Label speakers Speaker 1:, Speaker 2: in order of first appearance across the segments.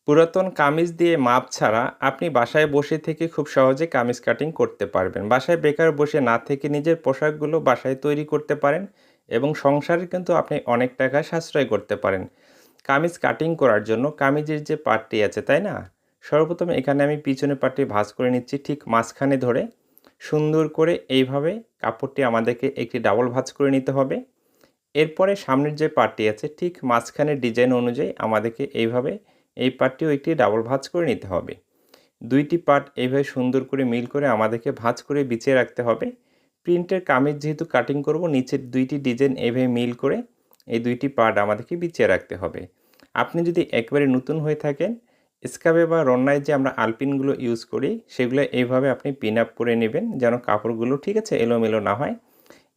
Speaker 1: পুরাতন কামিজ দিয়ে মাপ ছাড়া আপনি বাসায় বসে থেকে খুব সহজে কামিজ কাটিং করতে পারবেন। বাসায় বেকার বসে না থেকে নিজের পোশাকগুলো বাসায় তৈরি করতে পারেন এবং সংসারে কিন্তু আপনি অনেক টাকা সাশ্রয় করতে পারেন। কামিজ কাটিং করার জন্য কামিজের যে পার্টটি আছে, তাই না? সর্বপ্রথম এখানে আমি পিছনের পার্টটি ভাঁজ করে নিচ্ছি ঠিক মাঝখানে ধরে। সুন্দর করে এইভাবে কাপড়টি আমাদেরকে একটি ডাবল ভাঁজ করে নিতে হবে। এরপরে সামনের যে পার্টটি আছে ঠিক মাঝখানের ডিজাইন অনুযায়ী আমাদেরকে এইভাবে এই পার্টটিও একটি ডাবল ভাঁজ করে নিতে হবে। দুইটি পার্ট এইভাবে সুন্দর করে মিল করে আমাদেরকে ভাঁজ করে বিছিয়ে রাখতে হবে। প্রিন্টের কামিজ যেহেতু কাটিং করব, নিচের দুইটি ডিজাইন এইভাবে মিল করে এই দুইটি পার্ট আমাদেরকে বিছিয়ে রাখতে হবে। আপনি যদি একবারে নতুন হয়ে থাকেন, স্কার্ফে বা রন্নায় যে আমরা আলপিনগুলো ইউজ করি সেগুলো এইভাবে আপনি পিন আপ করে নেবেন যেন কাপড়গুলো ঠিক আছে এলোমেলো না হয়।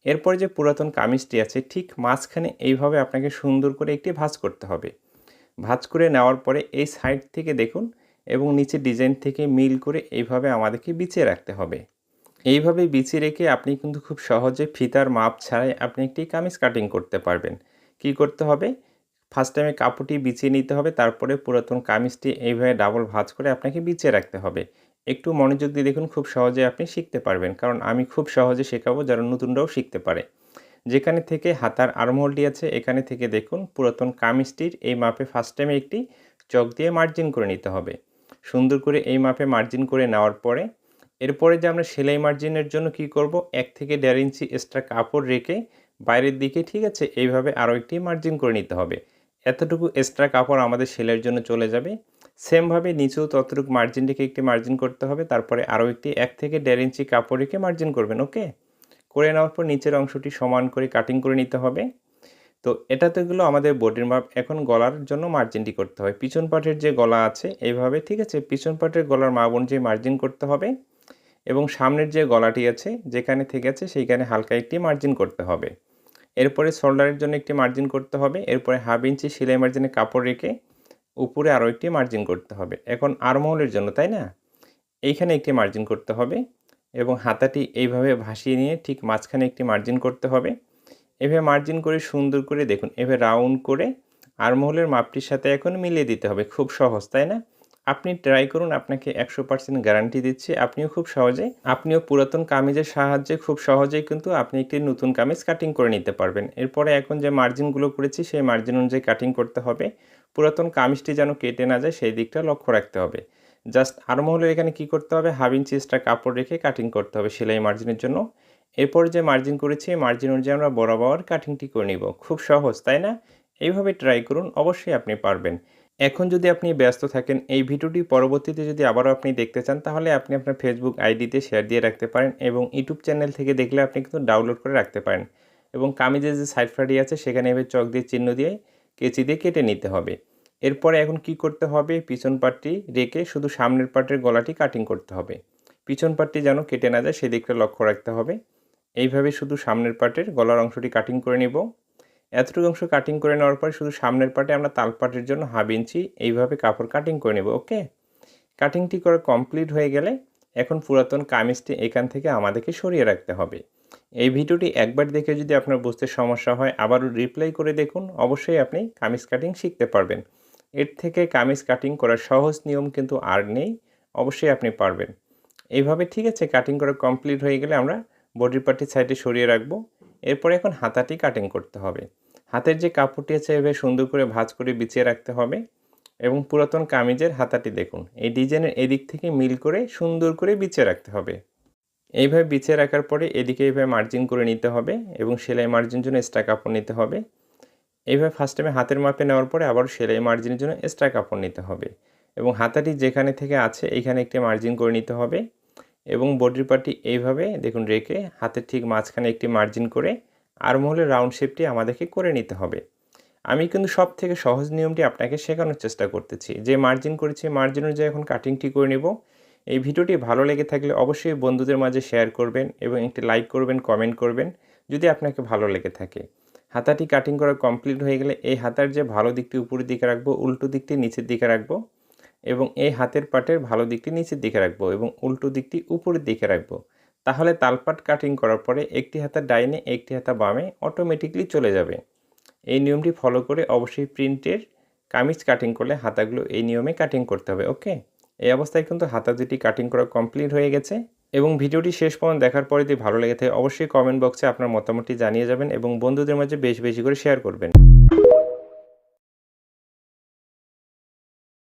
Speaker 1: এরপরে যে পুরাতন কামিজটি আছে ঠিক মাঝখানে এইভাবে আপনাকে সুন্দর করে একটি ভাঁজ করতে হবে। ভাঁজ করে নেওয়ার পরে এই সাইড থেকে দেখুন এবং নিচের ডিজাইন থেকে মিল করে এইভাবে আমাদেরকে বিছিয়ে রাখতে হবে। এইভাবে বিছিয়ে রেখে আপনি কিন্তু খুব সহজে ফিতার মাপ ছাড়াই আপনি একটি কামিজ কাটিং করতে পারবেন। কি করতে হবে? ফার্স্ট টাইমে কাপড়টি বিছিয়ে নিতে হবে, তারপরে পুরাতন কামিজটি এইভাবে ডাবল ভাঁজ করে আপনাকে বিছিয়ে রাখতে হবে। একটু মনোযোগ দিয়ে দেখুন, খুব সহজে আপনি শিখতে পারবেন, কারণ আমি খুব সহজে শেখাবো যেন নতুনরাও শিখতে পারে। যেখানে থেকে হাতার আর্মহোলটি আছে এখানে থেকে দেখুন পুরাতন কামিজটির এই মাপে ফার্স্ট টাইমে একটি চক দিয়ে মার্জিন করে নিতে হবে। সুন্দর করে এই মাপে মার্জিন করে নেওয়ার পরে এরপরে যে আমরা সেলাই মার্জিনের জন্য কি করব, 1 থেকে 1.5 ইঞ্চি এক্সট্রা কাপড় রেখে বাইরের দিকে ঠিক আছে এইভাবে আরও একটি মার্জিন করে নিতে হবে। এতটুকু এক্সট্রা কাপড় আমাদের সেলাইয়ের জন্য চলে যাবে। সেমভাবে নিচেও ততটুকু মার্জিন রেখে একটি মার্জিন করতে হবে, তারপরে আরও একটি 1 থেকে 1.5 ইঞ্চি কাপড় রেখে মার্জিন করবেন। ওকে, করে নেওয়ার পর নিচের অংশটি সমান করে কাটিং করে নিতে হবে। তো এটা তো গেলো আমাদের বডির মাপ। এখন গলার জন্য মার্জিনটি করতে হয়। পিছন পাটের যে গলা আছে এইভাবে ঠিক আছে পিছন পাটের গলার মাপ অনুযায়ী মার্জিন করতে হবে এবং সামনের যে গলাটি আছে যেখানে থেকে আছে সেইখানে হালকা একটি মার্জিন করতে হবে। এরপরে শোল্ডারের জন্য একটি মার্জিন করতে হবে। এরপরে 1/2 ইঞ্চি সেলাই মার্জিনে কাপড় রেখে উপরে আরও একটি মার্জিন করতে হবে। এখন আর্মহোলের জন্য, তাই না? এইখানে একটি মার্জিন করতে হবে এবং হাতাটি এইভাবে ভাসিয়ে নিয়ে ঠিক মাঝখানে একটি মার্জিন করতে হবে। এভাবে মার্জিন করে সুন্দর করে দেখুন এভাবে রাউন্ড করে আর্মহোলের মাপটির সাথে এখন মিলিয়ে দিতে হবে। খুব সহজ, তাই না? আপনি ট্রাই করুন, আপনাকে 100% গ্যারান্টি দিচ্ছি আপনিও পুরাতন কামিজের সাহায্যে খুব সহজেই কিন্তু আপনি একটি নতুন কামিজ কাটিং করে নিতে পারবেন। এরপরে এখন যে মার্জিনগুলো করেছি সেই মার্জিন অনুযায়ী কাটিং করতে হবে। পুরাতন কামিজটি যেন কেটে না যায় সেই দিকটা লক্ষ্য রাখতে হবে। জাস্ট আর্মহোলের এখানে কি করতে হবে, 1/2 ইঞ্চি এক্সট্রা কাপড় রেখে কাটিং করতে হবে সেলাই মার্জিনের জন্য। এরপর যে মার্জিন করেছি মার্জিন অনুযায়ী আমরা বরাবর কাটিংটি করে নিব। খুব সহজ, তাই না? এইভাবে ট্রাই করুন, অবশ্যই আপনি পারবেন। এখন যদি আপনি ব্যস্ত থাকেন, এই ভিডিওটি পরবর্তীতে যদি আবারও আপনি দেখতে চান তাহলে আপনি আপনার ফেসবুক আইডিতে শেয়ার দিয়ে রাখতে পারেন এবং ইউটিউব চ্যানেল থেকে দেখলে আপনি কিন্তু ডাউনলোড করে রাখতে পারেন এবং কামিজের যে সাইড ফাড়ি আছে সেখানে এভাবে চক দিয়ে চিহ্ন দিয়ে কেচি দিয়ে কেটে নিতে হবে। এরপরে এখন কি করতে হবে, পিছন পাটটি রেখে শুধু সামনের পাটের গলাটি কাটিং করতে হবে। পিছন পাটটি যেন কেটে না যায় সেদিকটা লক্ষ্য রাখতে হবে। এইভাবে শুধু সামনের পাটের গলার অংশটি কাটিং করে নিব। এতটুকু অংশ কাটিং করে নেওয়ার পরে শুধু সামনের পাটে আমরা তালপাটের জন্য 1/2 ইঞ্চি এইভাবে কাপড় কাটিং করে নেব। ওকে, কাটিংটি করা কমপ্লিট হয়ে গেলে এখন পুরাতন কামিজটি এখান থেকে আমাদেরকে সরিয়ে রাখতে হবে। এই ভিডিওটি একবার দেখে যদি আপনার বুঝতে সমস্যা হয় আবারও রিপ্লাই করে দেখুন, অবশ্যই আপনি কামিজ কাটিং শিখতে পারবেন। এর থেকে কামিজ কাটিং করার সহজ নিয়ম কিন্তু আর নেই, অবশ্যই আপনি পারবেন। এইভাবে ঠিক আছে কাটিং করা কমপ্লিট হয়ে গেলে আমরা বডির পার্টটি সাইডে সরিয়ে রাখবো। এরপরে এখন হাতাটি কাটিং করতে হবে। হাতের যে কাপড়টি আছে এভাবে সুন্দর করে ভাঁজ করে বিছিয়ে রাখতে হবে এবং পুরাতন কামিজের হাতাটি দেখুন এই ডিজাইনের এদিক থেকে মিল করে সুন্দর করে বিছিয়ে রাখতে হবে। এইভাবে বিছিয়ে রাখার পরে এদিকে এইভাবে মার্জিন করে নিতে হবে এবং সেলাই মার্জিনের জন্য এক্সট্রা কাপড় নিতে হবে। এইভাবে ফার্স্ট টাইমে হাতের মাপে নেওয়ার পরে আবার সেলাই মার্জিনের জন্য এক্সট্রা কাপড় নিতে হবে এবং হাতাটি যেখানে থেকে আছে এইখানে একটি মার্জিন করে নিতে হবে এবং বডির পার্টটি এইভাবে দেখুন রেখে হাতের ঠিক মাঝখানে একটি মার্জিন করে আর্মহোলের রাউন্ড শেপটি আমাদেরকে করে নিতে হবে। আমি কিন্তু সব থেকে সহজ নিয়মটি আপনাকে শেখানোর চেষ্টা করতেছি। যে মার্জিন করেছি মার্জিন অনুযায়ী এখন কাটিংটি করে নেব। এই ভিডিওটি ভালো লেগে থাকলে অবশ্যই বন্ধুদের মাঝে শেয়ার করবেন এবং একটি লাইক করবেন, কমেন্ট করবেন যদি আপনাকে ভালো লেগে থাকে। হাতাটি কাটিং করা কমপ্লিট হয়ে গেলে এই হাতার যে ভালো দিকটি উপরের দিকে রাখবো, উল্টো দিকটি নিচের দিকে রাখবো এবং এই হাতের পাটের ভালো দিকটি নিচের দিকে রাখবো এবং উল্টো দিকটি উপরের দিকে রাখবো। তাহলে তালপাট কাটিং করার পরে একটি হাতা ডাইনে একটি হাতা বামে অটোমেটিকলি চলে যাবে। এই নিয়মটি ফলো করে অবশ্যই প্রিন্টের কামিজ কাটিং করলে হাতাগুলো এই নিয়মে কাটিং করতে হবে। ওকে, এই অবস্থায় কিন্তু হাতা দুটি কাটিং করা কমপ্লিট হয়ে গেছে। এবং ভিডিওটি শেষ পর্যন্ত দেখার পরে যদি ভালো লেগে থাকে অবশ্যই কমেন্ট বক্সে আপনার মতামতটি জানিয়ে যাবেন এবং বন্ধুদের মাঝে বেশি বেশি করে শেয়ার করবেন।